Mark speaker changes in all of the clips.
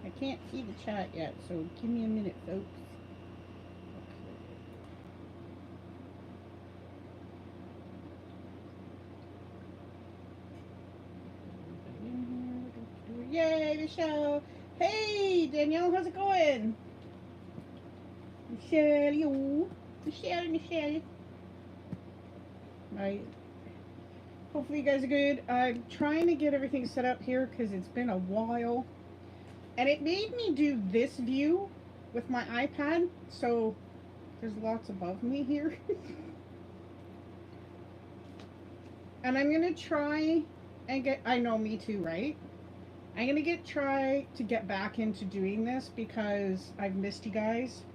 Speaker 1: I can't see the chat yet, so give me a minute, folks. Okay. Yay, Michelle! Hey, Danielle, how's it going? Michelle, you. Michelle. Right. Hopefully you guys are good. I'm trying to get everything set up here because it's been a while. And it made me do this view with my iPad, so there's lots above me here. And I'm going to try and get, I know, me too, right? I'm going to try to get back into doing this because I've missed you guys.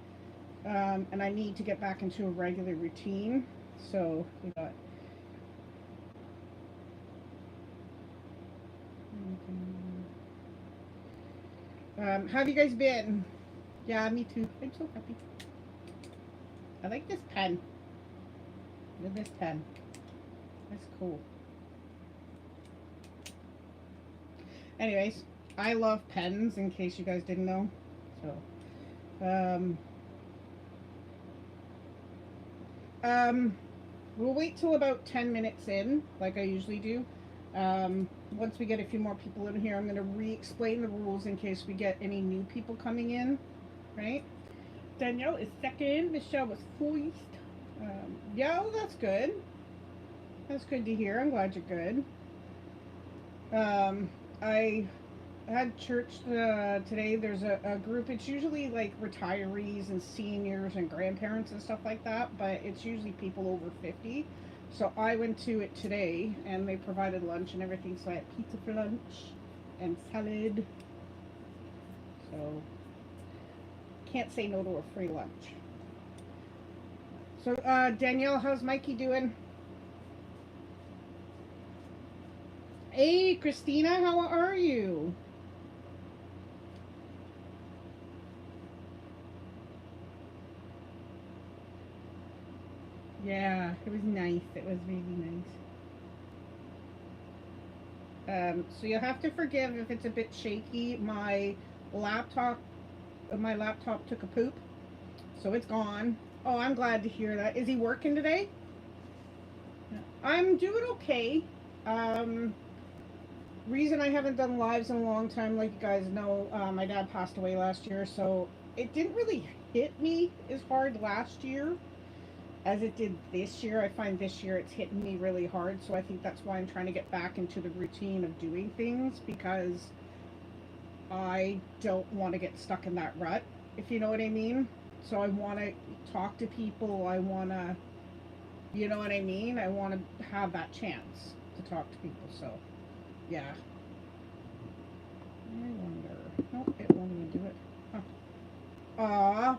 Speaker 1: And I need to get back into a regular routine. So we got. How have you guys been? Yeah, me too. I'm so happy. I like this pen. Look at this pen. That's cool. Anyways, I love pens, in case you guys didn't know. So, we'll wait till about 10 minutes in, like I usually do. Once we get a few more people in here, I'm going to re-explain the rules in case we get any new people coming in, right? Danielle is second. Michelle was first. Yeah, well, that's good. That's good to hear. I'm glad you're good. I had church today. There's a group. It's usually like retirees and seniors and grandparents and stuff like that, but it's usually people over 50. So I went to it today, and they provided lunch and everything. So I had pizza for lunch and salad. So can't say no to a free lunch. So Danielle, how's Mikey doing? Hey, Christina, how are you? Yeah, it was nice. It was really nice. So you'll have to forgive if it's a bit shaky. Laptop, my laptop took a poop, so it's gone. Oh, I'm glad to hear that. Is he working today? I'm doing okay. Um, Reason I haven't done lives in a long time, like you guys know, my dad passed away last year, so it didn't really hit me as hard last year as it did this year. I find this year it's hitting me really hard, so I think that's why I'm trying to get back into the routine of doing things, because I don't want to get stuck in that rut, if you know what I mean. So I want to talk to people. I want to, you know what I mean? I want to have that chance to talk to people. So, yeah. I wonder. Nope, it won't even do it. Huh. Aw,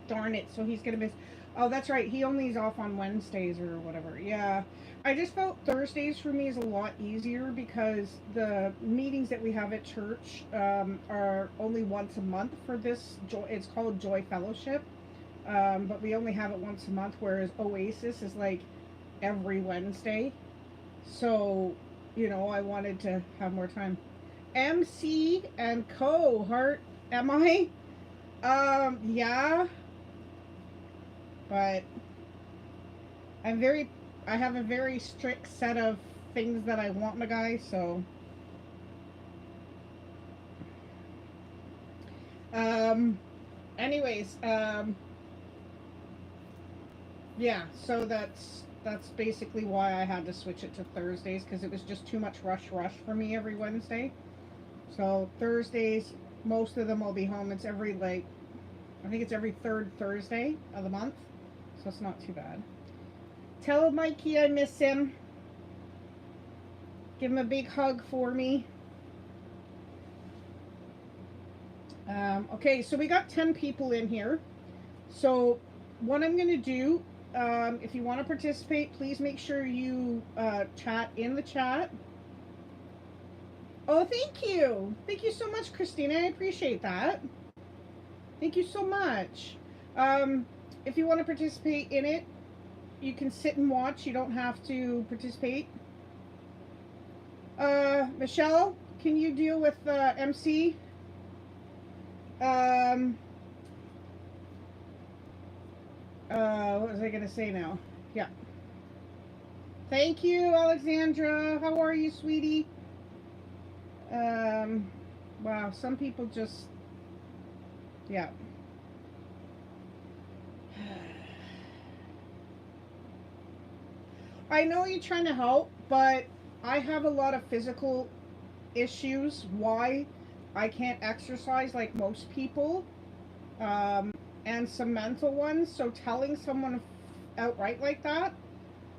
Speaker 1: darn it. So he's going to miss. Oh, that's right. He only is off on Wednesdays or whatever. Yeah. I just felt Thursdays for me is a lot easier because the meetings that we have at church are only once a month for this. It's called Joy Fellowship. But we only have it once a month, whereas Oasis is like every Wednesday. So, I wanted to have more time. MC and co-heart, am I? Yeah, but I'm very, I have a very strict set of things that I want in a guy, so. Anyways, yeah, so that's basically why I had to switch it to Thursdays, because it was just too much rush for me every Wednesday. So Thursdays, most of them will be home. It's every I think it's every third Thursday of the month, so it's not too bad. Tell Mikey I miss him. Give him a big hug for me. Okay, so we got 10 people in here. So what I'm going to do, if you want to participate, please make sure you chat in the chat. Oh, thank you. Thank you so much, Christina. I appreciate that. Thank you so much. If you want to participate in it, you can sit and watch. You don't have to participate. Michelle, can you deal with MC? Um, what was I gonna say now? Yeah. Thank you, Alexandra. How are you, sweetie? Um, wow, some people just, yeah. I know you're trying to help, but I have a lot of physical issues why I can't exercise like most people, and some mental ones. So telling someone outright like that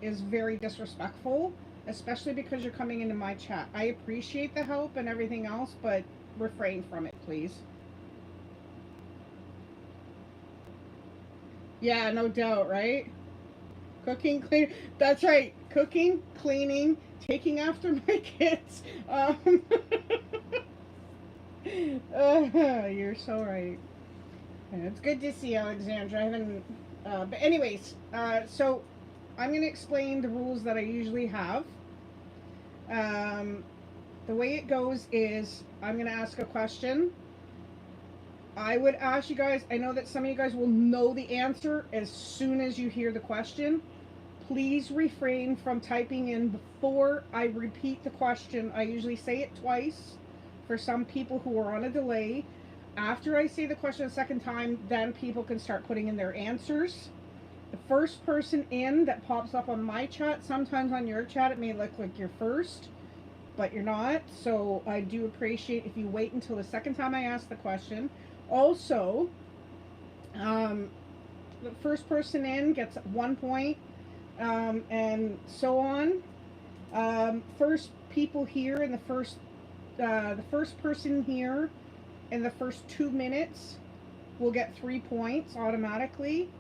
Speaker 1: is very disrespectful, especially because you're coming into my chat. I appreciate the help and everything else, but refrain from it, please. Yeah, no doubt, right? Cooking, clean. That's right. Cooking, cleaning, taking after my kids. You're so right. It's good to see you, Alexandra. I haven't. But anyways, so I'm going to explain the rules that I usually have. Um, the way it goes is I'm going to ask a question. I would ask you guys, I know that some of you guys will know the answer as soon as you hear the question. Please refrain from typing in before I repeat the question. I usually say it twice for some people who are on a delay. After I say the question a second time, then people can start putting in their answers. The first person in that pops up on my chat, sometimes on your chat it may look like you're first, but you're not. So I do appreciate if you wait until the second time I ask the question. Also, the first person in gets 1 point, and so on. First people here in the first person here in the first 2 minutes will get 3 points automatically.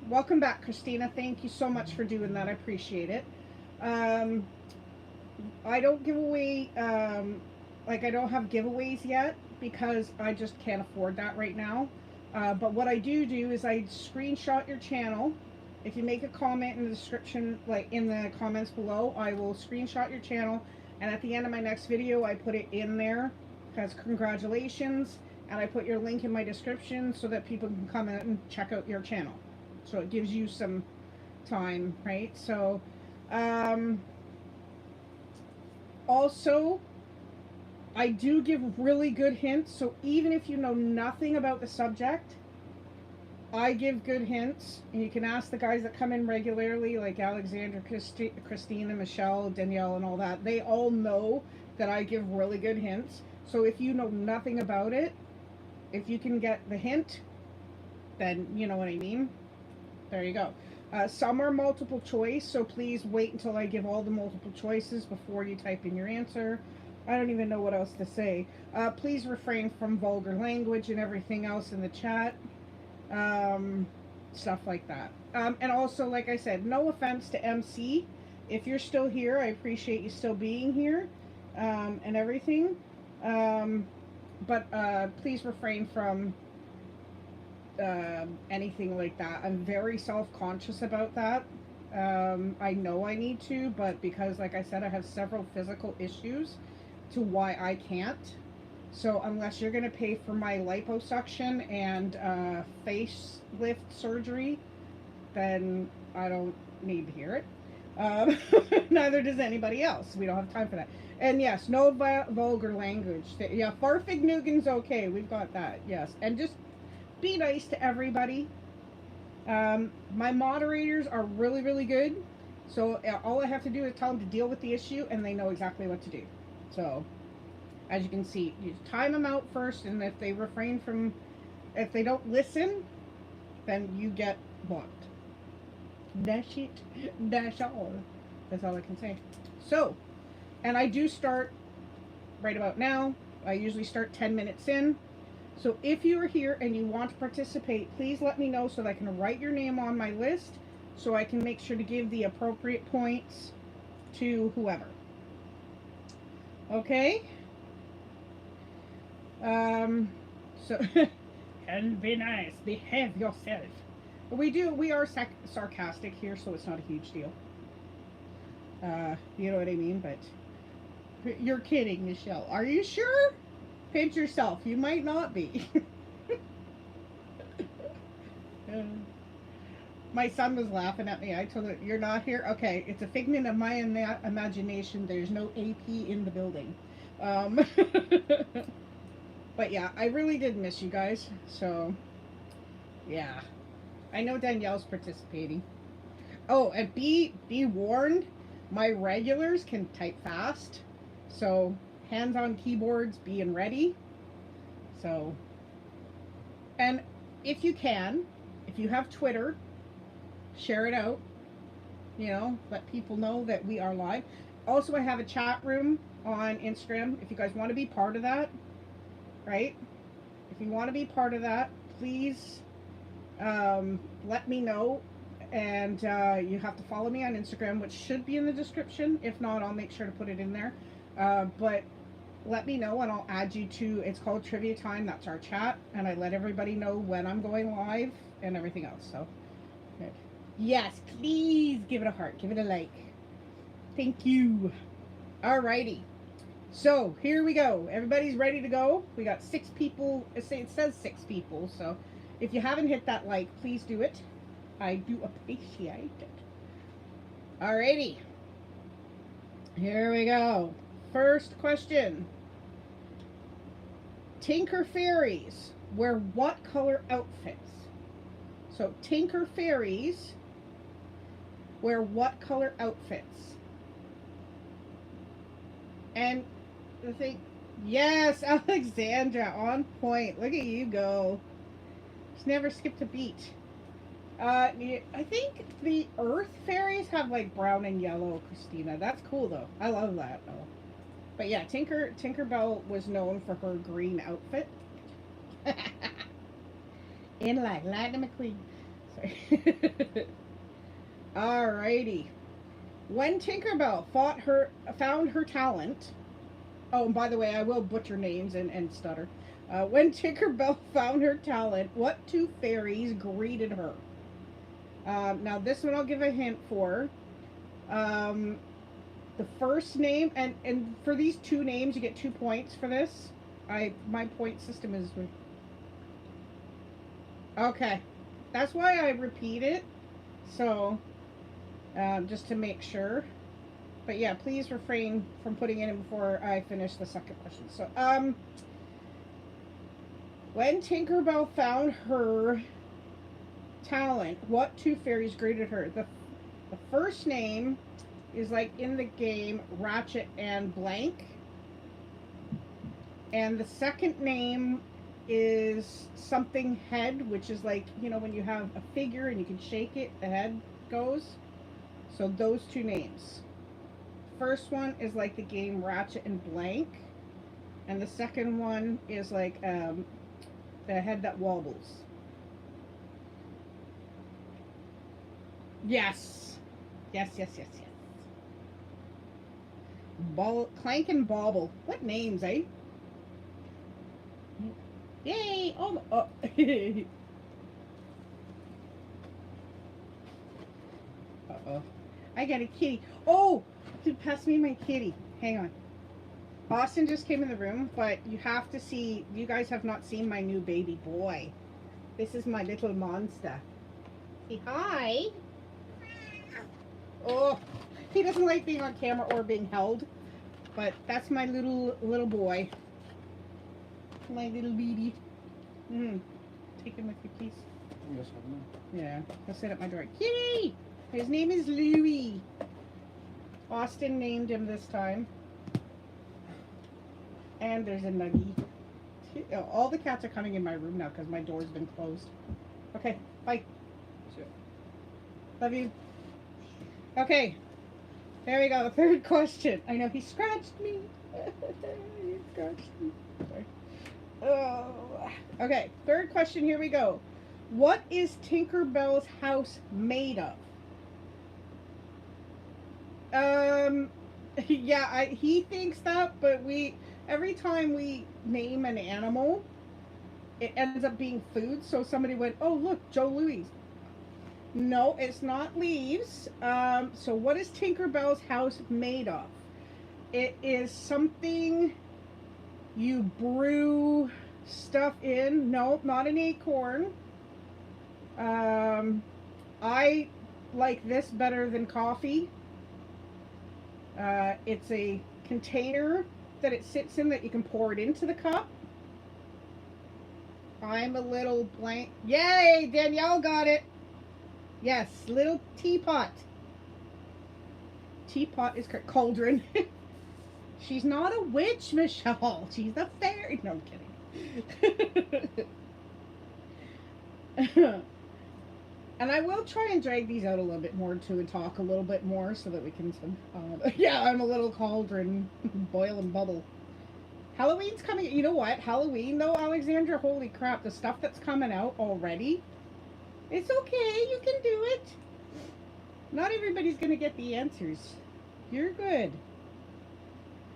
Speaker 1: Welcome back, Christina. Thank you so much for doing that. I appreciate it. I don't give away, I don't have giveaways yet because I just can't afford that right now. But what I do is I screenshot your channel. If you make a comment in the description, like in the comments below, I will screenshot your channel. And at the end of my next video, I put it in there as congratulations. And I put your link in my description so that people can come out and check out your channel. So it gives you some time, right? So, also, I do give really good hints. So even if you know nothing about the subject, I give good hints. And you can ask the guys that come in regularly, like Alexandra, Christina, Michelle, Danielle, and all that. They all know that I give really good hints. So if you know nothing about it, if you can get the hint, then you know what I mean. There you go. Some are multiple choice, so please wait until I give all the multiple choices before you type in your answer. I don't even know what else to say. Please refrain from vulgar language and everything else in the chat. Stuff like that. And also, like I said, no offense to MC. If you're still here, I appreciate you still being here, and everything. But please refrain from anything like that. I'm very self-conscious about that. I know I need to, but because, like I said, I have several physical issues to why I can't. So unless you're going to pay for my liposuction and facelift surgery, then I don't need to hear it. Neither does anybody else. We don't have time for that. And yes, no vulgar language. Yeah, Farfignugan's okay. We've got that. Yes. And just be nice to everybody. My moderators are really, really good. So all I have to do is tell them to deal with the issue, and they know exactly what to do. So, as you can see, you time them out first, and if they refrain from, if they don't listen, then you get blocked. That's it. That's all. That's all I can say. So, and I do start right about now. I usually start 10 minutes in. So if you are here and you want to participate, please let me know so that I can write your name on my list so I can make sure to give the appropriate points to whoever. Okay? So, and be nice. Behave yourself. We are sarcastic here, so it's not a huge deal. You know what I mean? But you're kidding, Michelle. Are you sure? Pinch yourself. You might not be. My son was laughing at me. I told him, "You're not here? Okay, it's a figment of my imagination. There's no AP in the building." Um, but yeah, I really did miss you guys. So, yeah. I know Danielle's participating. Oh, and be warned, my regulars can type fast. So, hands on keyboards, being ready. So, and if you can, if you have Twitter, share it out. You know, let people know that we are live. Also, I have a chat room on Instagram. If you guys want to be part of that, right? If you want to be part of that, please let me know. And you have to follow me on Instagram, which should be in the description. If not, I'll make sure to put it in there. But let me know and I'll add you to, it's called Trivia Time. That's our chat. And I let everybody know when I'm going live and everything else. So, good. Yes, please give it a heart. Give it a like. Thank you. Alrighty. So, here we go. Everybody's ready to go. We got 6 people. It says 6 people. So, if you haven't hit that like, please do it. I do appreciate it. Alrighty. Here we go. First question. Tinker Fairies wear what color outfits? So, Tinker Fairies wear what color outfits? And the thing, yes, Alexandra, on point. Look at you go. She's never skipped a beat. I think the Earth Fairies have like brown and yellow, Christina. That's cool though. I love that though. But yeah, Tinkerbell was known for her green outfit. In like Lightning McQueen. Sorry. Alrighty. When Tinkerbell found her talent. Oh, and by the way, I will butcher names and stutter. When Tinkerbell found her talent, what 2 fairies greeted her? Now this one I'll give a hint for. The first name, and for these 2 names you get 2 points for this. My point system is okay. That's why I repeat it. So just to make sure. But yeah, please refrain from putting it in before I finish the second question. So when Tinkerbell found her talent, what 2 fairies greeted her? The first name is like in the game Ratchet and Blank, and the second name is something head, which is like, you know, when you have a figure and you can shake it, the head goes. So those 2 names. First one is like the game Ratchet and Blank, and the second one is like the head that wobbles. Yes. Yes. Clank and Bobble. What names, eh? Yay! Oh. Uh-oh. I got a kitty. Oh! Dude, pass me my kitty. Hang on. Austin just came in the room, but you have to see, you guys have not seen my new baby boy. This is my little monster. Say hi. Oh, he doesn't like being on camera or being held, but that's my little boy. My little baby. Take him with you, please.
Speaker 2: Yes,
Speaker 1: yeah, he'll sit at my door. Kitty! His name is Louie. Austin named him this time. And there's a nuggie. All the cats are coming in my room now because my door's been closed. Okay, bye. Love you. Okay, there we go. The third question. I know he scratched me. He scratched me. Sorry. Oh. Okay, third question. Here we go. What is Tinkerbell's house made of? Yeah, he thinks that, but every time we name an animal, it ends up being food. So somebody went, oh look, Joe Louis. No, it's not leaves. So what is Tinkerbell's house made of? It is something You brew stuff in. No, not an acorn. I like this better than coffee. It's a container that it sits in that you can pour it into the cup. I'm a little blank. Yay! Danielle got it. Yes, little teapot. Teapot is correct. Cauldron. She's not a witch, Michelle. She's a fairy. No, I'm kidding. And I will try and drag these out a little bit more too and talk a little bit more so that we can. Yeah, I'm a little cauldron. Boil and bubble. Halloween's coming. You know what? Halloween, though, Alexandra, holy crap, the stuff that's coming out already. It's okay. You can do it. Not everybody's going to get the answers. You're good.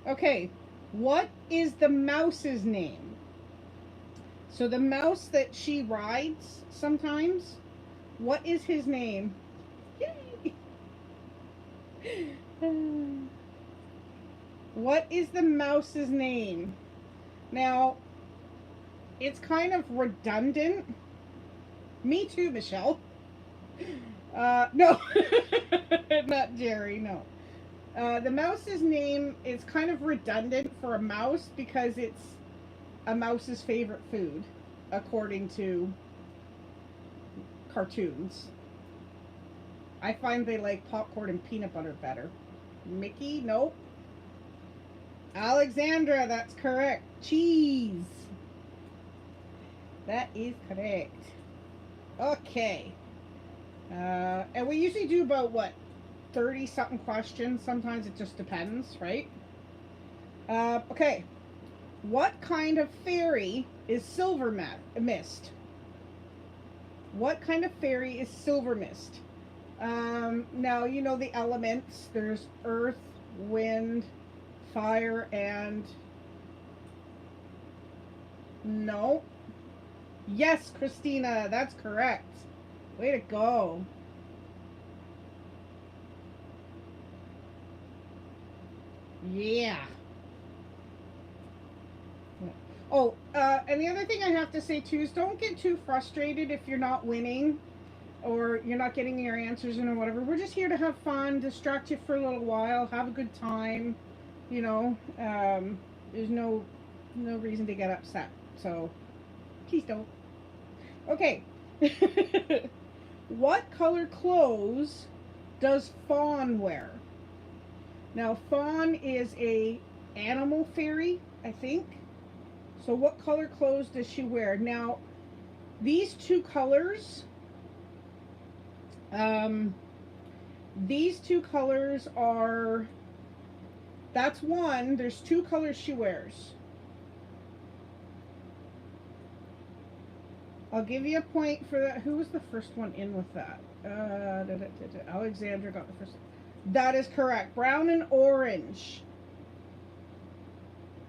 Speaker 1: Okay. What is the mouse's name? So the mouse that she rides sometimes, what is his name? Yay! What is the mouse's name? Now, it's kind of redundant. Me too, Michelle. No, not Jerry, no. The mouse's name is kind of redundant for a mouse because it's a mouse's favorite food, according to cartoons. I find they like popcorn and peanut butter better. Mickey? Nope. Alexandra, that's correct. Cheese. That is correct. Okay. And we usually do about, what, 30-something questions. Sometimes it just depends, right? Okay. What kind of fairy is Silver Mist? What kind of fairy is Silver Mist? Now, you know the elements. There's earth, wind, fire, and... No. Yes, Christina, that's correct. Way to go. Yeah. Oh, and the other thing I have to say too is don't get too frustrated if you're not winning or you're not getting your answers in or whatever. We're just here to have fun, distract you for a little while, have a good time. You know, there's no reason to get upset. So, please don't. Okay. What color clothes does Fawn wear? Now, Fawn is a animal fairy, I think. So what color clothes does she wear? Now, these two colors are, that's one, there's two colors she wears. I'll give you a point for that. Who was the first one in with that? Alexandra got the first one. That is correct. Brown and orange.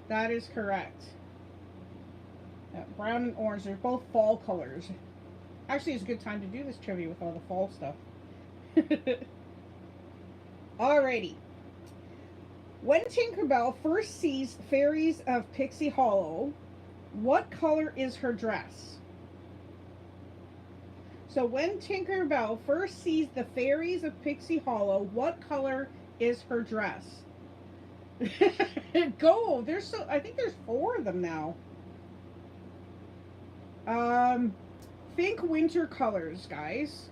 Speaker 1: That is correct. Yeah, brown and orange. They're both fall colors. Actually, it's a good time to do this trivia with all the fall stuff. Alrighty. When Tinkerbell first sees fairies of Pixie Hollow, what color is her dress? So when Tinkerbell first sees the fairies of Pixie Hollow, what color is her dress? Go! I think there's 4 of them now. Think winter colors, guys.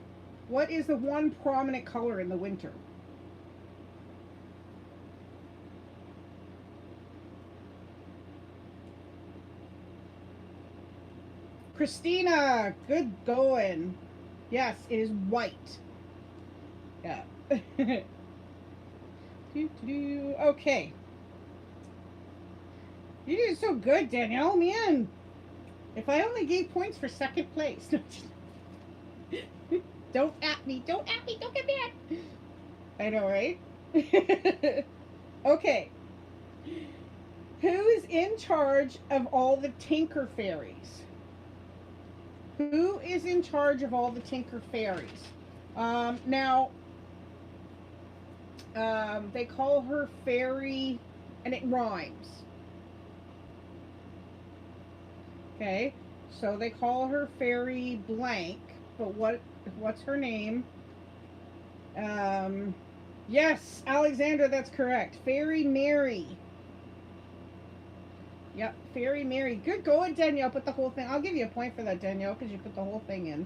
Speaker 1: What is the one prominent color in the winter? Christina, good going. Yes, it is white. Yeah. Okay. You did so good, Danielle. Man, if I only gave points for second place. Don't at me. Don't at me. Don't get mad. I know, right? Okay. Who is in charge of all the Tinker Fairies? Who is in charge of all the Tinker Fairies? Now, they call her Fairy, and it rhymes. Okay, so they call her Fairy Blank, but what's her name? Um, yes, Alexander, that's correct. Fairy Mary. Yep, Fairy Mary. Good going, Danielle. Put the whole thing. I'll give you a point for that, Danielle, because you put the whole thing in.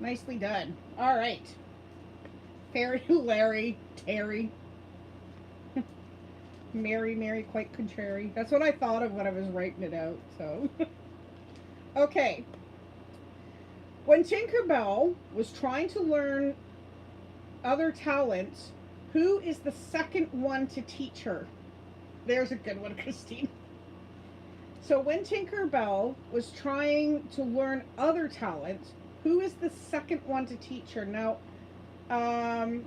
Speaker 1: Nicely done. All right. Fairy Larry Terry. Mary, quite contrary. That's what I thought of when I was writing it out. So, okay. When Tinkerbell was trying to learn other talents, who is the second one to teach her? There's a good one, Christine. So when Tinkerbell was trying to learn other talents, who is the second one to teach her? Now, the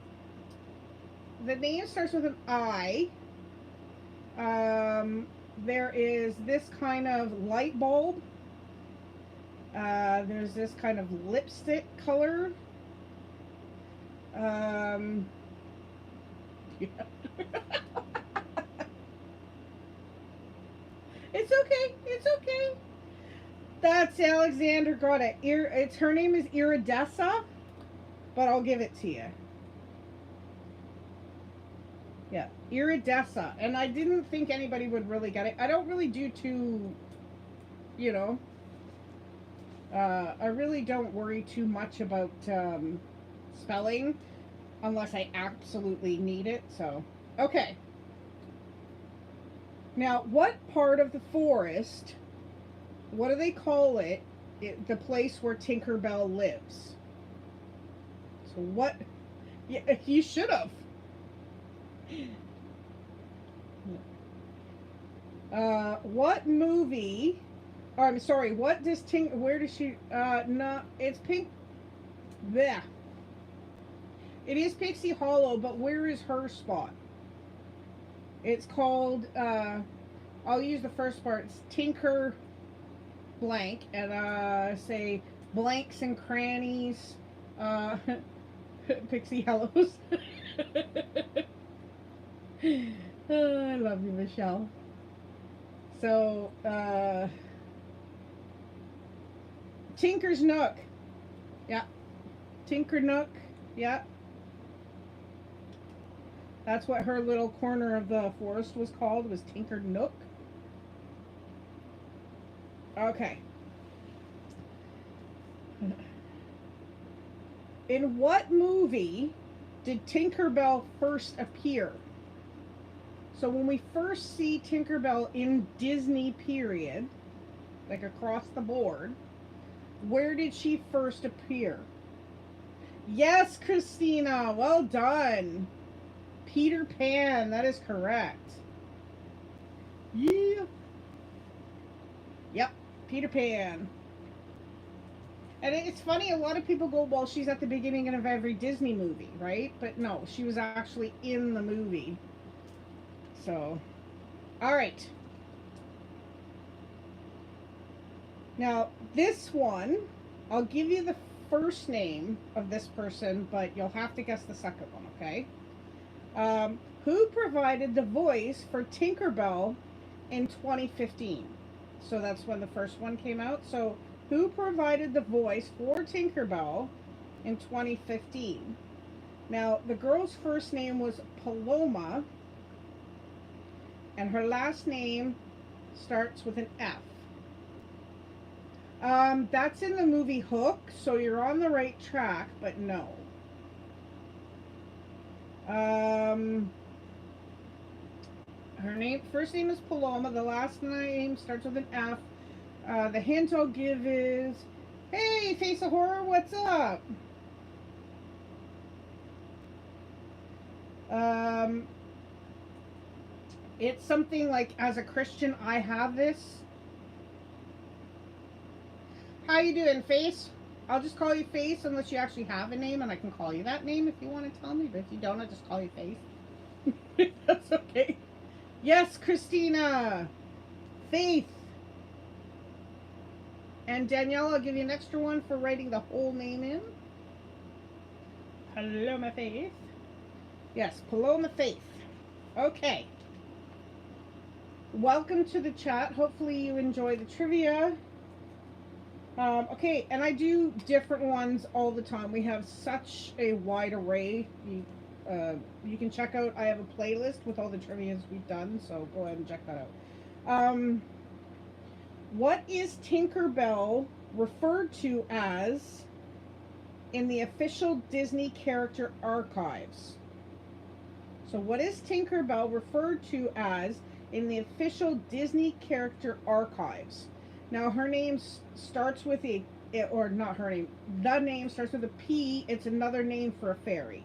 Speaker 1: name starts with an I. There is this kind of light bulb. There's this kind of lipstick color. Yeah. It's okay. It's okay. That's Alexander got it. It's her name is Iridessa, but I'll give it to you. Yeah, Iridessa, and I didn't think anybody would really get it. I don't really do too, you know. I really don't worry too much about spelling unless I absolutely need it. So, okay. Now, what part of the forest, what do they call it, the place where Tinkerbell lives? So what, yeah, you should have. What movie, or I'm sorry, what does where does she, no, it's Pink, bleh. It is Pixie Hollow, but where is her spot? It's called, I'll use the first part. It's Tinker Blank, and say blanks and crannies, Pixie Hollows. Oh, I love you, Michelle. So, Tinker's Nook. Yeah. Tinker Nook. Yeah. That's what her little corner of the forest was called, was Tinker Nook. Okay. In what movie did Tinkerbell first appear? So when we first see Tinkerbell in Disney period, like across the board, where did she first appear? Yes, Christina, well done. Peter Pan, that is correct. Yeah. Yep, Peter Pan. And it's funny, a lot of people go, well, she's at the beginning of every Disney movie, right? But no, she was actually in the movie. So, all right. Now, this one, I'll give you the first name of this person, but you'll have to guess the second one, okay? Who provided the voice for Tinkerbell in 2015? So that's when the first one came out. So who provided the voice for Tinkerbell in 2015? Now, the girl's first name was Paloma, and her last name starts with an F. That's in the movie Hook, so you're on the right track, but no. Her first name is Paloma, the last name starts with an F. The hint I'll give is, hey, Face of Horror, what's up? It's something like, as a Christian, I have this. How you doing, Face? I'll just call you Face unless you actually have a name, and I can call you that name if you want to tell me. But if you don't, I'll just call you Face. That's okay. Yes, Christina. Faith. And Danielle, I'll give you an extra one for writing the whole name in. Paloma Faith. Yes, Paloma Faith. Okay. Welcome to the chat. Hopefully you enjoy the trivia. Okay, and I do different ones all the time. We have such a wide array. You can check out, I have a playlist with all the trivias we've done, so go ahead and check that out. What is Tinkerbell referred to as in the official Disney character archives? So what is Tinkerbell referred to as in the official Disney character archives? Now her name starts with or not her name, the name starts with a P. It's another name for a fairy.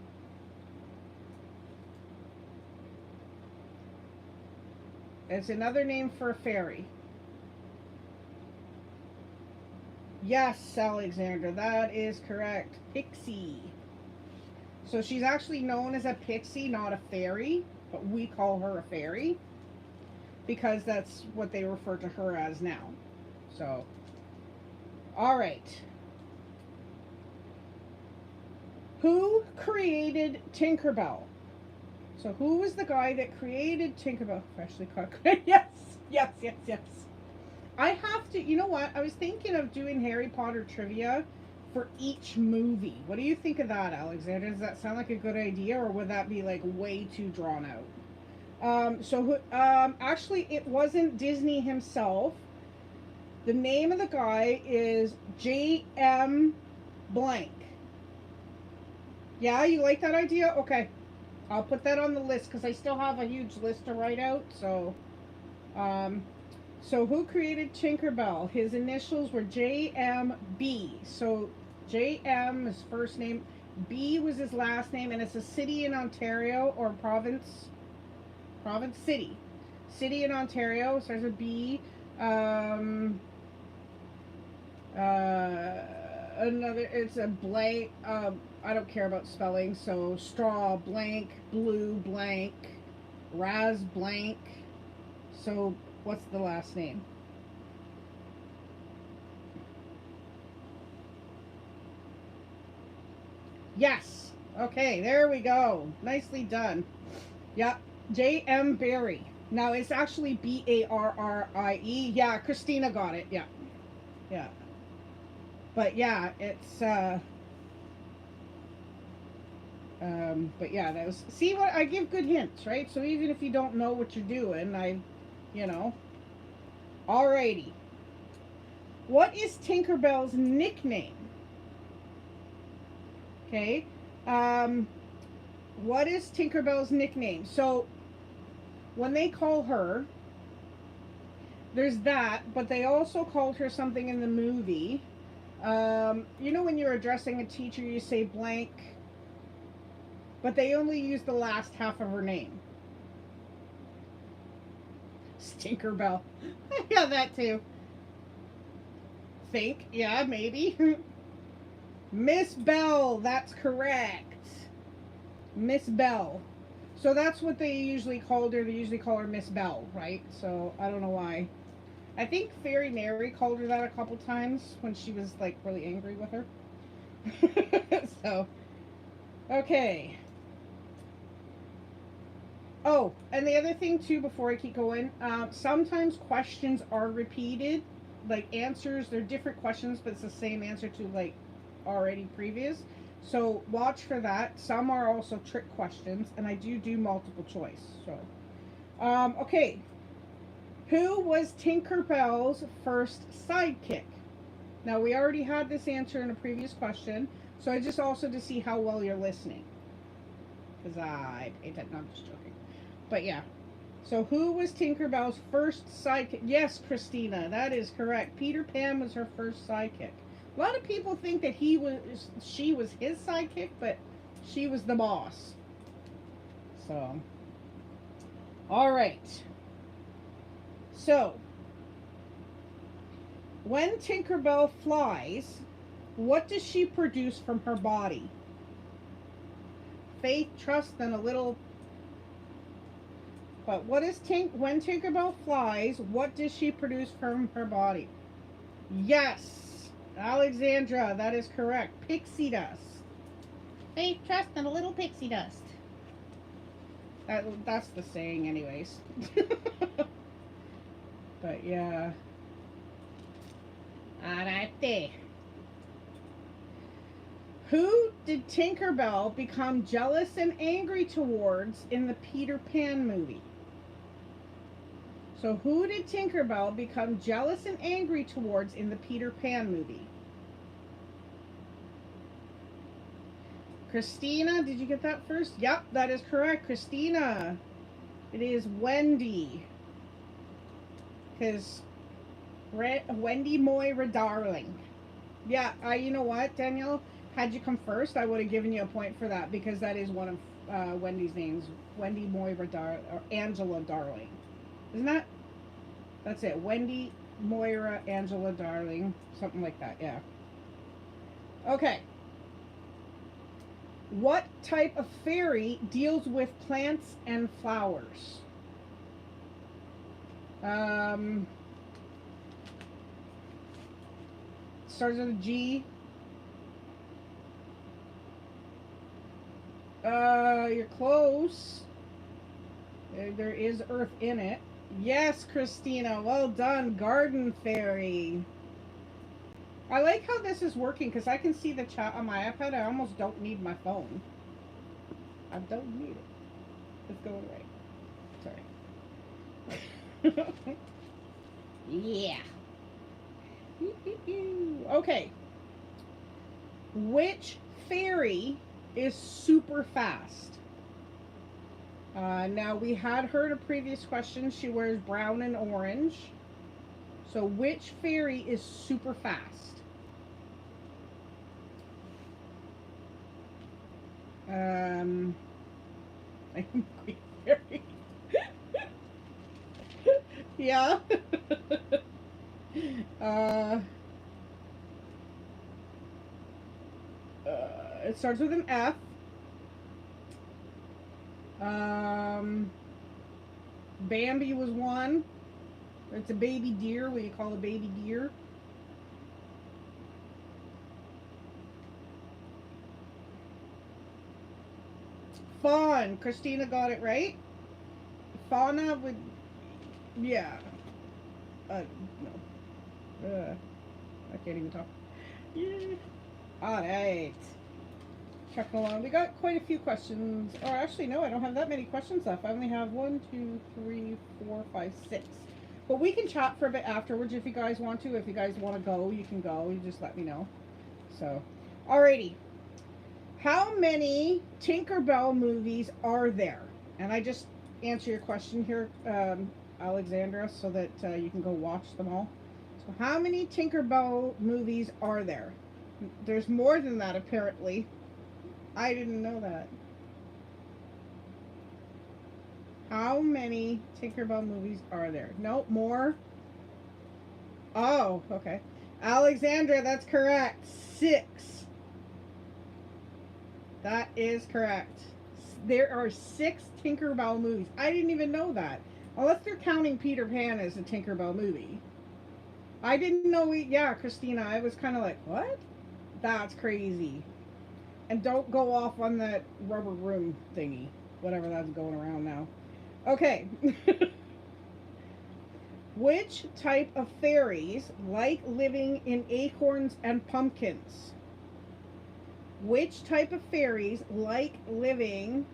Speaker 1: It's another name for a fairy. Yes, Alexandra, that is correct. Pixie. So she's actually known as a pixie, not a fairy, but we call her a fairy because that's what they refer to her as now. So, all right. Who created Tinkerbell? So who was the guy that created Tinkerbell? Freshly caught. Yes, yes, yes, yes. I have to, you know what? I was thinking of doing Harry Potter trivia for each movie. What do you think of that, Alexander? Does that sound like a good idea, or would that be like way too drawn out? Actually, it wasn't Disney himself. The name of the guy is J.M. Blank. Yeah, you like that idea? Okay. I'll put that on the list because I still have a huge list to write out. So who created Tinkerbell? His initials were J.M.B. So J.M. is first name, B was his last name, and it's a city in Ontario or province city. City in Ontario starts with B. Another, it's a blank. I don't care about spelling. So straw blank, blue blank, raz blank. So what's the last name? Yes. Okay, there we go. Nicely done. Yeah, J.M. Barrie. Now it's actually B-A-R-R-I-E. Yeah, Christina got it. Yeah. Yeah. But yeah, it's but yeah, that was, see what I give good hints, right? So even if you don't know what you're doing, you know. Alrighty. What is Tinkerbell's nickname? Okay. What is Tinkerbell's nickname? So when they call her, there's that, but they also called her something in the movie. You know when you're addressing a teacher, you say blank, but they only use the last half of her name. Tinkerbell. Yeah, that too. Think, yeah, maybe. Miss Bell, that's correct. Miss Bell. So that's what they usually called her. They usually call her Miss Bell, right? So I don't know why. I think Fairy Mary called her that a couple times when she was like really angry with her. So, okay. Oh, and the other thing too, before I keep going, sometimes questions are repeated, like answers. They're different questions, but it's the same answer to like already previous. So watch for that. Some are also trick questions, and I do multiple choice. So, okay. Who was Tinkerbell's first sidekick? Now, we already had this answer in a previous question, so I just also to see how well you're listening. Because I paid that, no, I'm just joking. But yeah. So who was Tinkerbell's first sidekick? Yes, Christina, that is correct. Peter Pan was her first sidekick. A lot of people think that she was his sidekick, but she was the boss. So, all right. So, when Tinkerbell flies, what does she produce from her body? Faith, trust, and a little. But what is when Tinkerbell flies, what does she produce from her body? Yes, Alexandra, that is correct. Pixie dust. Faith, trust, and a little pixie dust. That's the saying, anyways. But yeah. Alrighty. Who did Tinkerbell become jealous and angry towards in the Peter Pan movie? So who did Tinkerbell become jealous and angry towards in the Peter Pan movie? Christina, did you get that first? Yep, that is correct. Christina. It is Wendy. Because Wendy Moira Darling. Yeah, you know what, Danielle? Had you come first, I would have given you a point for that because that is one of Wendy's names. Wendy Moira or Angela Darling. Isn't that? That's it. Wendy Moira Angela Darling. Something like that, yeah. Okay. What type of fairy deals with plants and flowers? Starts with a G. You're close. There is earth in it. Yes, Christina. Well done. Garden fairy. I like how this is working because I can see the chat on my iPad. I almost don't need my phone. I don't need it. It's going right. Sorry. Yeah. Okay. Which fairy is super fast? Now, we had heard a previous question. She wears brown and orange. So, which fairy is super fast? Green fairy. Yeah. It starts with an F. Bambi was one. It's a baby deer. What do you call a baby deer? Fawn. Christina got it right. Fauna would, yeah. No. I can't even talk. Yeah. All right. Checking along. We got quite a few questions. Or actually, no, I don't have that many questions left. I only have 1, 2, 3, 4, 5, 6. But we can chat for a bit afterwards if you guys want to. If you guys want to go, you can go. You just let me know. So, alrighty. How many Tinkerbell movies are there? And I just answer your question here, Alexandra, so that you can go watch them all. So how many Tinkerbell movies are there? There's more than that, apparently. I didn't know that. How many Tinkerbell movies are there? Nope, more. Oh, okay. Alexandra, that's correct. 6. That is correct. There are 6 Tinkerbell movies. I didn't even know that. Unless they're counting Peter Pan as a Tinkerbell movie. I didn't know yeah, Christina, I was kind of like, what? That's crazy. And don't go off on that rubber room thingy. Whatever that's going around now. Okay. Which type of fairies like living in acorns and pumpkins? Which type of fairies like living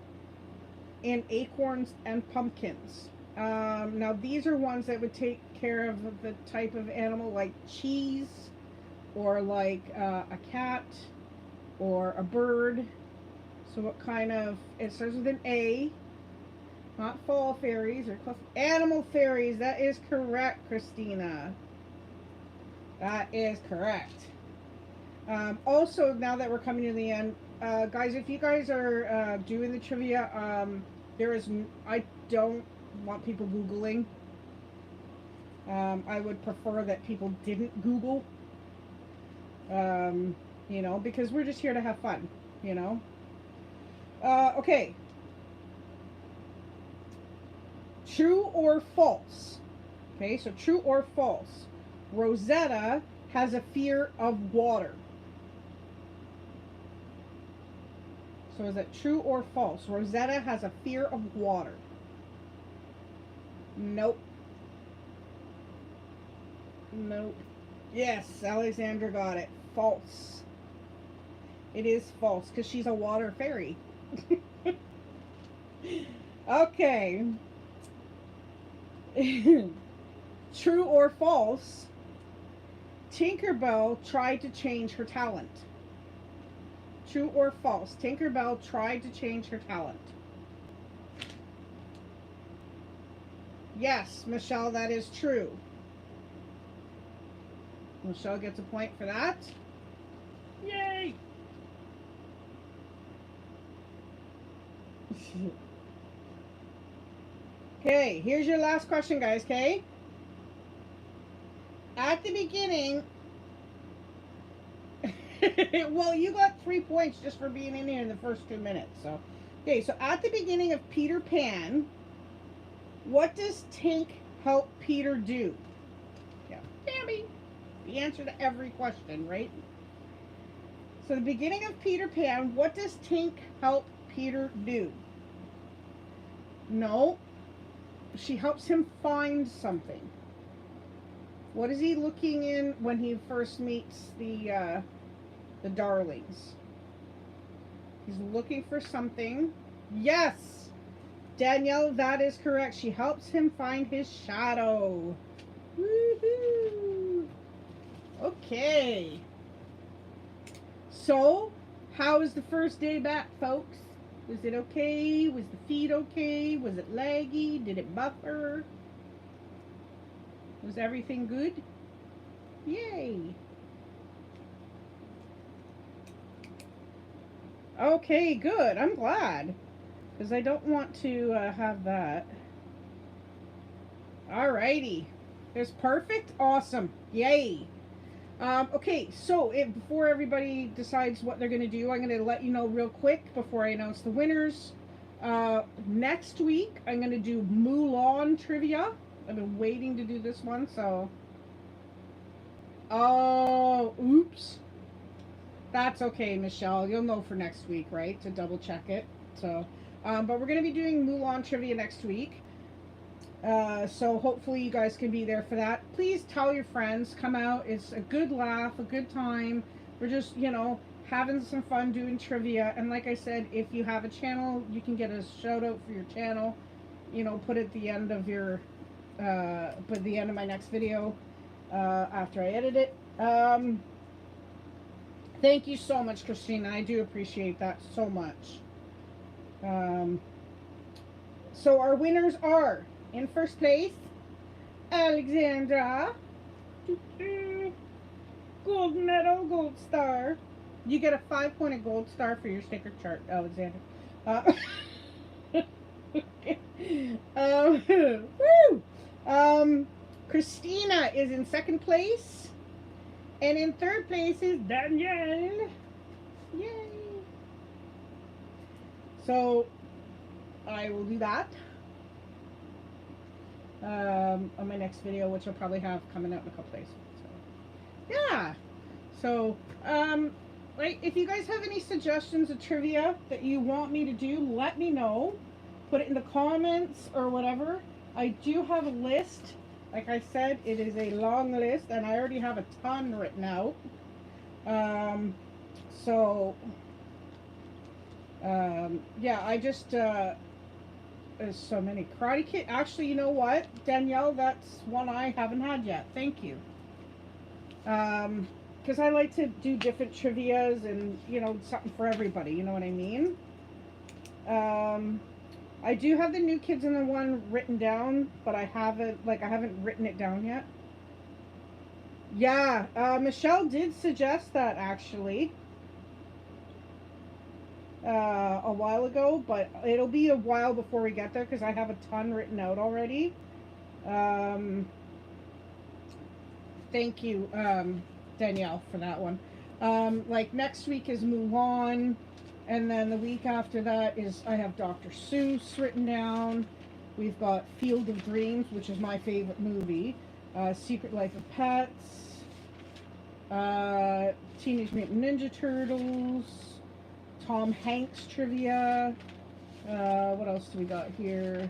Speaker 1: in acorns and pumpkins? Now, these are ones that would take care of the type of animal like cheese or like a cat or a bird. So what kind of, it starts with an A, not fall fairies or animal fairies. That is correct, Christina. That is correct. Also, now that we're coming to the end, guys, if you guys are doing the trivia, I don't want people Googling. I would prefer that people didn't Google, because we're just here to have fun, Okay. True or false? Okay, so true or false. Rosetta has a fear of water. So is it true or false? Rosetta has a fear of water. Nope. Nope. Yes, Alexandra got it. False. It is false because she's a water fairy. Okay. True or false? Tinkerbell tried to change her talent. True or false? Tinkerbell tried to change her talent. Yes, Michelle, that is true. Michelle gets a point for that. Yay! Okay, here's your last question, guys, okay? At the beginning... well, you got 3 points just for being in here in the first 2 minutes, so... Okay, so at the beginning of Peter Pan, what does Tink help Peter do? Yeah, Bambi. The answer to every question, right? So the beginning of Peter Pan, what does Tink help Peter do? No. She helps him find something. What is he looking in when he first meets the darlings? He's looking for something. Yes! Danielle, that is correct. She helps him find his shadow. Woohoo! Okay. So, how was the first day back, folks? Was it okay? Was the feed okay? Was it laggy? Did it buffer? Was everything good? Yay! Okay, good. I'm glad. Because I don't want to have that. Alrighty. It's perfect. Awesome. Yay. Okay, so before everybody decides what they're going to do, I'm going to let you know real quick before I announce the winners. Next week, I'm going to do Mulan Trivia. I've been waiting to do this one, so... Oh, oops. That's okay, Michelle. You'll know for next week, right? To double check it. So, but we're going to be doing Mulan Trivia next week. So hopefully you guys can be there for that. Please tell your friends, come out. It's a good laugh, a good time. We're just, having some fun doing trivia. And like I said, if you have a channel, you can get a shout out for your channel. Put at the end of your, put at the end of my next video, after I edit it. Thank you so much, Christina. I do appreciate that so much. So our winners are... In first place, Alexandra. Gold medal, gold star. You get a 5-pointed gold star for your sticker chart, Alexandra. Woo! Christina is in second place. And in third place is Danielle. Yay! So, I will do that. On my next video, which I'll probably have coming out in a couple days. So, yeah. So, like, if you guys have any suggestions of trivia that you want me to do, let me know. Put it in the comments or whatever. I do have a list. Like I said, it is a long list, and I already have a ton written out. Yeah, I just, there's so many. Karate Kid. Actually, you know what, Danielle? That's one I haven't had yet. Thank you. Because I like to do different trivias and, something for everybody. You know what I mean? I do have the New Kids in the one written down, but I haven't written it down yet. Yeah, Michelle did suggest that, actually. A while ago, but it'll be a while before we get there because I have a ton written out already. Thank you, Danielle, for that one. Like next week is Mulan, and then the week after that is I have Dr. Seuss written down. We've got Field of Dreams, which is my favorite movie. Secret Life of Pets. Teenage Mutant Ninja Turtles. Tom Hanks trivia. What else do we got here?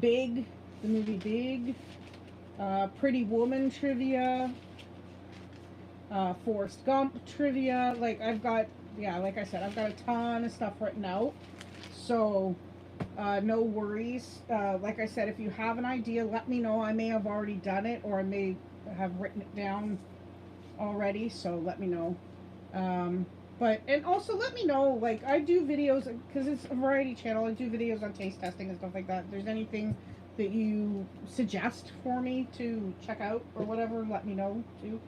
Speaker 1: Big, the movie Big. Pretty Woman trivia, Forrest Gump trivia. Like I've got, yeah, like I said, I've got a ton of stuff written out. So no worries. Like I said, if you have an idea, let me know. I may have already done it, or I may have written it down already. So let me know. Um, but and also let me know. Like I do videos because it's a variety channel. I do videos on taste testing and stuff like that. If there's anything that you suggest for me to check out or whatever, let me know too.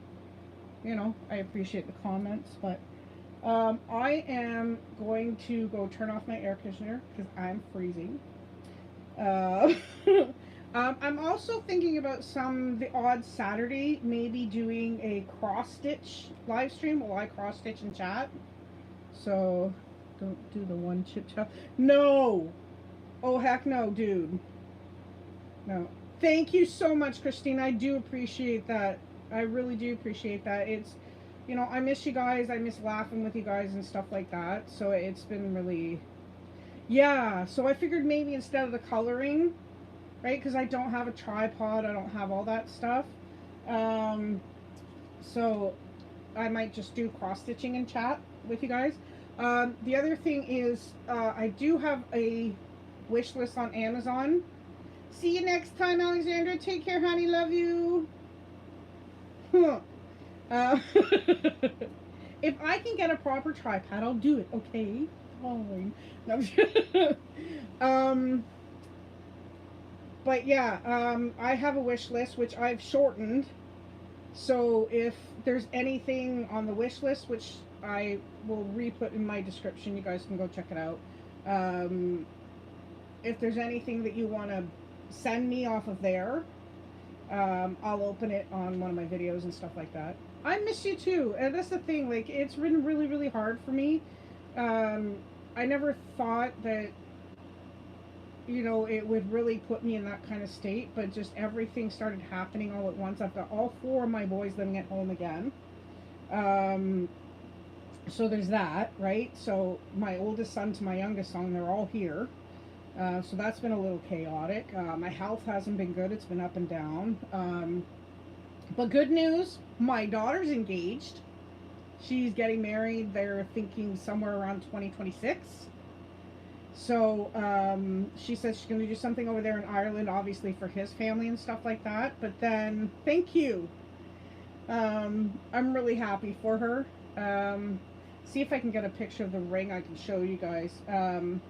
Speaker 1: You know, I appreciate the comments, but I am going to go turn off my air conditioner because I'm freezing. Uh, I'm also thinking about the odd Saturday, maybe doing a cross stitch live stream while I cross stitch and chat. So don't do the one chip chop. No! Oh, heck no, dude. No. Thank you so much, Christine. I do appreciate that. I really do appreciate that. It's, you know, I miss you guys. I miss laughing with you guys and stuff like that. So it's been really, yeah. So I figured maybe instead of the coloring, right? Because I don't have a tripod. I don't have all that stuff. So I might just do cross stitching and chat with you guys. The other thing is I do have a wish list on Amazon. See you next time, Alexandra. Take care, honey. Love you. If I can get a proper tripod, I'll do it. Okay. Fine. No. But yeah, I have a wish list which I've shortened. So if there's anything on the wish list, which I will re-put in my description, you guys can go check it out. If there's anything that you want to send me off of there, I'll open it on one of my videos and stuff like that. I miss you too, and that's the thing. Like, it's been really, really hard for me. I never thought that, you know, it would really put me in that kind of state, but just everything started happening all at once. I've got all 4 of my boys living at home again. So there's that, right? So my oldest son to my youngest son, they're all here. So that's been a little chaotic. My health hasn't been good. It's been up and down. But good news, my daughter's engaged. She's getting married. They're thinking somewhere around 2026. So she says she's going to do something over there in Ireland, obviously for his family and stuff like that. But then, thank you. I'm really happy for her. See if I can get a picture of the ring I can show you guys. And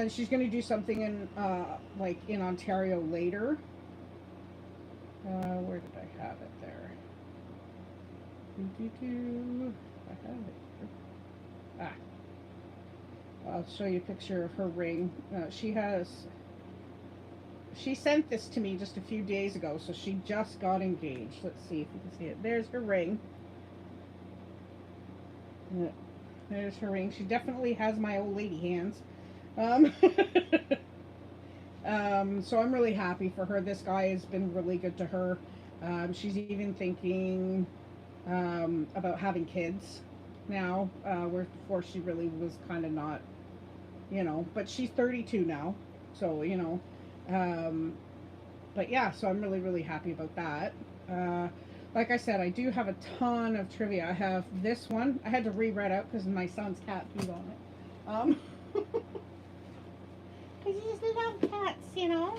Speaker 1: she's going to do something in, like in Ontario later. Where did I have it there? I have it here. I'll show you a picture of her ring. She sent this to me just a few days ago, so she just got engaged. Let's see if you can see it. There's her ring. There's her ring. She definitely has my old lady hands. So I'm really happy for her. This guy has been really good to her. She's even thinking about having kids now, where before she really was kind of not, you know, but she's 32 now, so, you know, but yeah, so I'm really, really happy about that. Like I said, I do have a ton of trivia. I have this one. I had to re-read out because my son's cat peed on it. Because he just love cats, you know.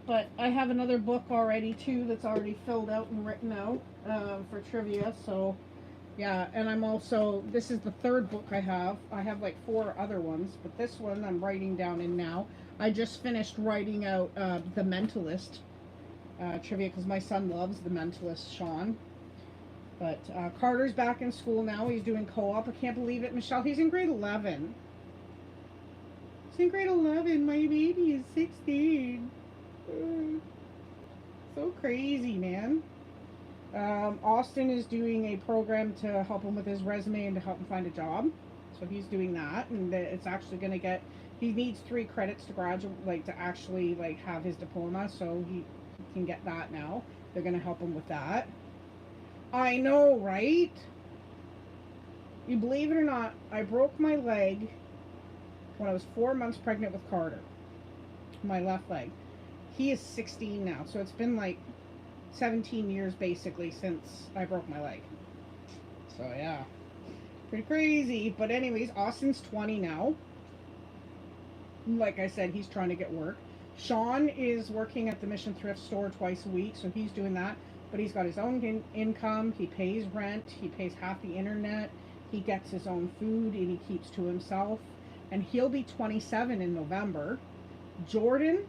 Speaker 1: But I have another book already too that's already filled out and written out for trivia. So yeah, and I'm also, this is the 3rd book I have. I have like 4 other ones, but this one I'm writing down in now. I just finished writing out The Mentalist trivia because my son loves The Mentalist, Sean. But Carter's back in school now. He's doing co-op. I can't believe it, Michelle. He's in grade 11. He's in grade 11. My baby is 16. So crazy, man. Austin is doing a program to help him with his resume and to help him find a job. So he's doing that, and it's actually going to get, he needs 3 credits to graduate, like to actually like have his diploma, so he can get that now. They're going to help him with that. I know, right? You believe it or not, I broke my leg when I was 4 months pregnant with Carter. my left leg. He is 16 now, so it's been like 17 years basically since I broke my leg. So yeah, pretty crazy. But anyways, Austin's 20 now. Like I said, he's trying to get work. Sean is working at the Mission Thrift Store twice a week, so he's doing that. But he's got his own income. He pays rent. He pays half the internet. He gets his own food, and he keeps to himself. And he'll be 27 in November. Jordan,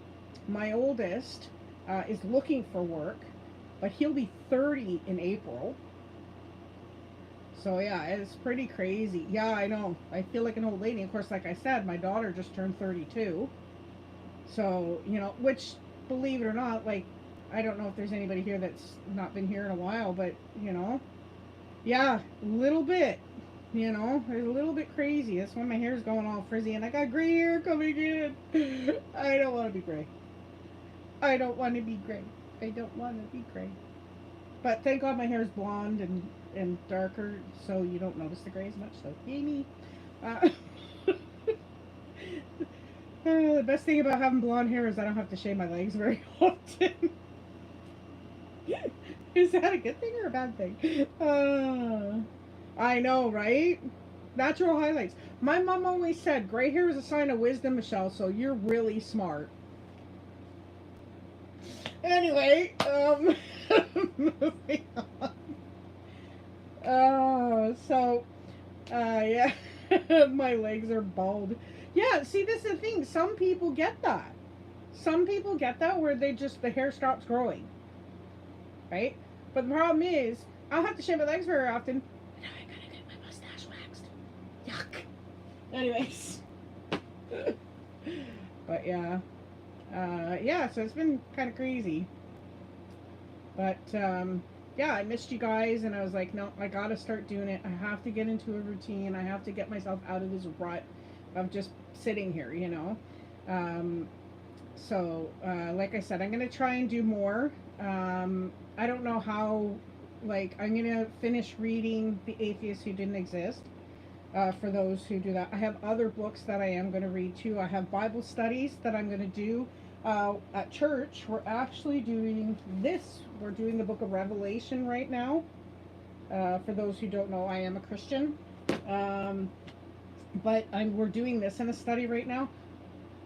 Speaker 1: my oldest, is looking for work, but he'll be 30 in April. So yeah, it's pretty crazy. Yeah, I know. I feel like an old lady. Of course, like I said, my daughter just turned 32. So, you know, which, believe it or not, like, I don't know if there's anybody here that's not been here in a while, but, you know, yeah, a little bit. You know, it's a little bit crazy. That's why my hair's going all frizzy and I got gray hair coming in. I don't want to be gray. I don't want to be gray. I don't want to be gray. But thank God my hair is blonde and darker, so you don't notice the gray as much. So, yay me. The best thing about having blonde hair is I don't have to shave my legs very often. Is that a good thing or a bad thing? I know, right? Natural highlights. My mom always said gray hair is a sign of wisdom, Michelle, so you're really smart. Anyway, moving on. Yeah, my legs are bald. Yeah, see, this is the thing. Some people get that. Some people get that where the hair stops growing. Right? But the problem is, I don't have to shave my legs very often. Now I gotta get my mustache waxed. Yuck. Anyways. But yeah. Yeah, so it's been kind of crazy. But, yeah, I missed you guys, and I was like, no, I gotta start doing it. I have to get into a routine. I have to get myself out of this rut of just sitting here, you know. Like I said, I'm gonna try and do more. I don't know how, like, I'm gonna finish reading The Atheist Who Didn't Exist. For those who do that, I have other books that I am going to read too. I have Bible studies that I'm going to do at church. We're actually doing this. We're doing the book of Revelation right now. For those who don't know, I am a Christian. But we're doing this in a study right now.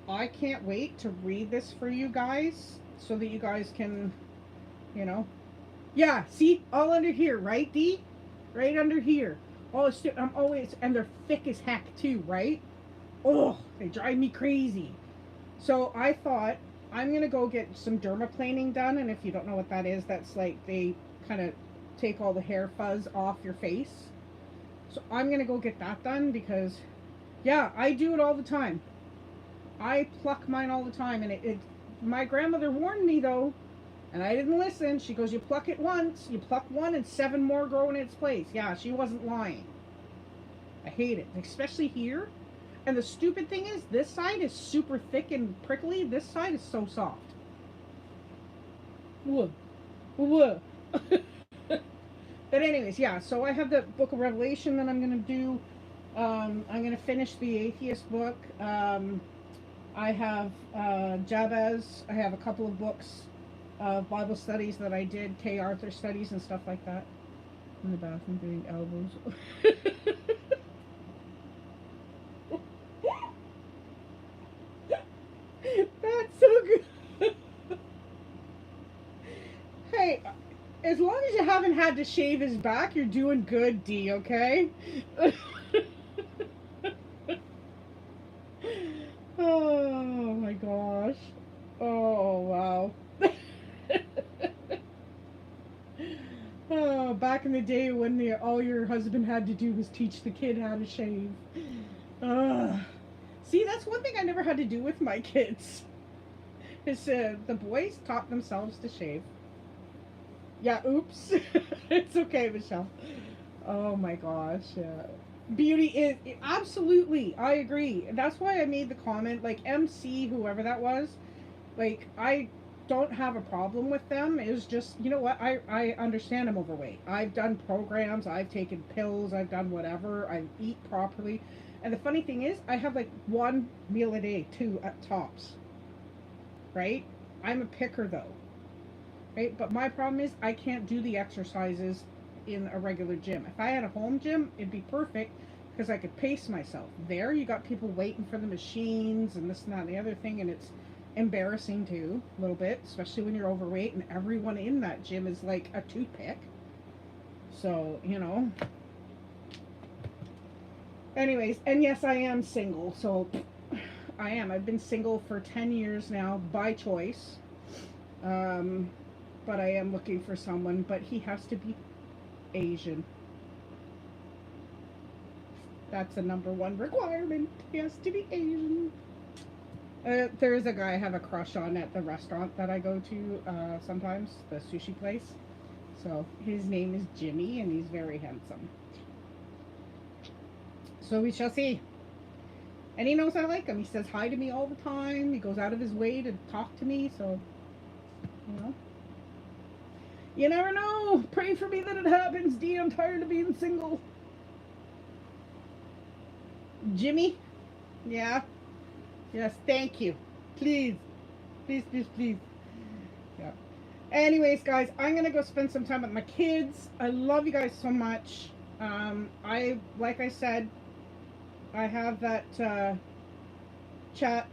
Speaker 1: I can't wait to read this for you guys so that you guys can, you know. Yeah, see? All under here, right, Dee? Right under here. Oh, I'm always, and they're thick as heck too, right? Oh, they drive me crazy. So I thought I'm gonna go get some dermaplaning done, and if you don't know what that is, that's like they kind of take all the hair fuzz off your face. So I'm gonna go get that done because, yeah, I do it all the time. I pluck mine all the time, and my grandmother warned me though, and I didn't listen. She goes, you pluck it once, you pluck one, and 7 more grow in its place. Yeah, she wasn't lying. I hate it, especially here. And the stupid thing is, this side is super thick and prickly. This side is so soft. Whoa. Whoa. But anyways, yeah, so I have the book of Revelation that I'm going to do. I'm going to finish the Atheist book. I have Jabez. I have a couple of books of Bible studies that I did, K. Arthur studies and stuff like that. In the bathroom doing elbows. That's so good. Hey, as long as you haven't had to shave his back, you're doing good, Dee, okay? Oh my gosh. Oh, wow. Oh, back in the day when all your husband had to do was teach the kid how to shave. See, that's one thing I never had to do with my kids. Is the boys taught themselves to shave. Yeah, oops. It's okay, Michelle. Oh my gosh, yeah. Beauty is, absolutely, I agree. That's why I made the comment, like, MC, whoever that was, like, I don't have a problem with them. It was just, you know what, I understand I'm overweight. I've done programs, I've taken pills, I've done whatever, I eat properly. And the funny thing is, I have like 1 meal a day, 2 at tops. right? I'm a picker though, right? But my problem is I can't do the exercises in a regular gym. If I had a home gym, it'd be perfect because I could pace myself. There, you got people waiting for the machines and this and that and the other thing, and it's embarrassing too, a little bit, especially when you're overweight and everyone in that gym is like a toothpick. So, you know. Anyways, and yes, I am single. So, I am. I've been single for 10 years now by choice. Um, but I am looking for someone, but he has to be Asian. That's a number one requirement. He has to be Asian. There's a guy I have a crush on at the restaurant that I go to sometimes, the sushi place. So his name is Jimmy, and he's very handsome. So we shall see. And he knows I like him. He says hi to me all the time. He goes out of his way to talk to me. So, you know. You never know. Pray for me that it happens, Dee. I'm tired of being single. Jimmy? Yeah. Yes, thank you. Please. Please, please, please. Yeah. Anyways, guys, I'm going to go spend some time with my kids. I love you guys so much. Like I said, I have that chat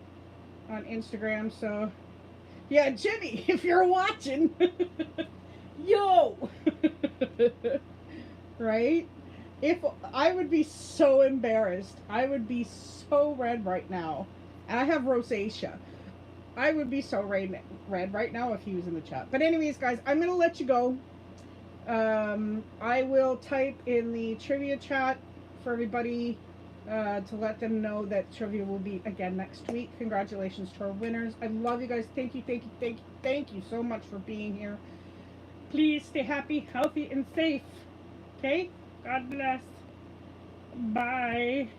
Speaker 1: on Instagram. So, yeah, Jimmy, if you're watching, yo! Right? If I would be so embarrassed, I would be so red right now. And I have rosacea. I would be so red right now if he was in the chat. But anyways, guys, I'm going to let you go. I will type in the trivia chat for everybody to let them know that trivia will be again next week. Congratulations to our winners. I love you guys. Thank you, thank you, thank you, thank you so much for being here. Please stay happy, healthy, and safe. Okay? God bless. Bye.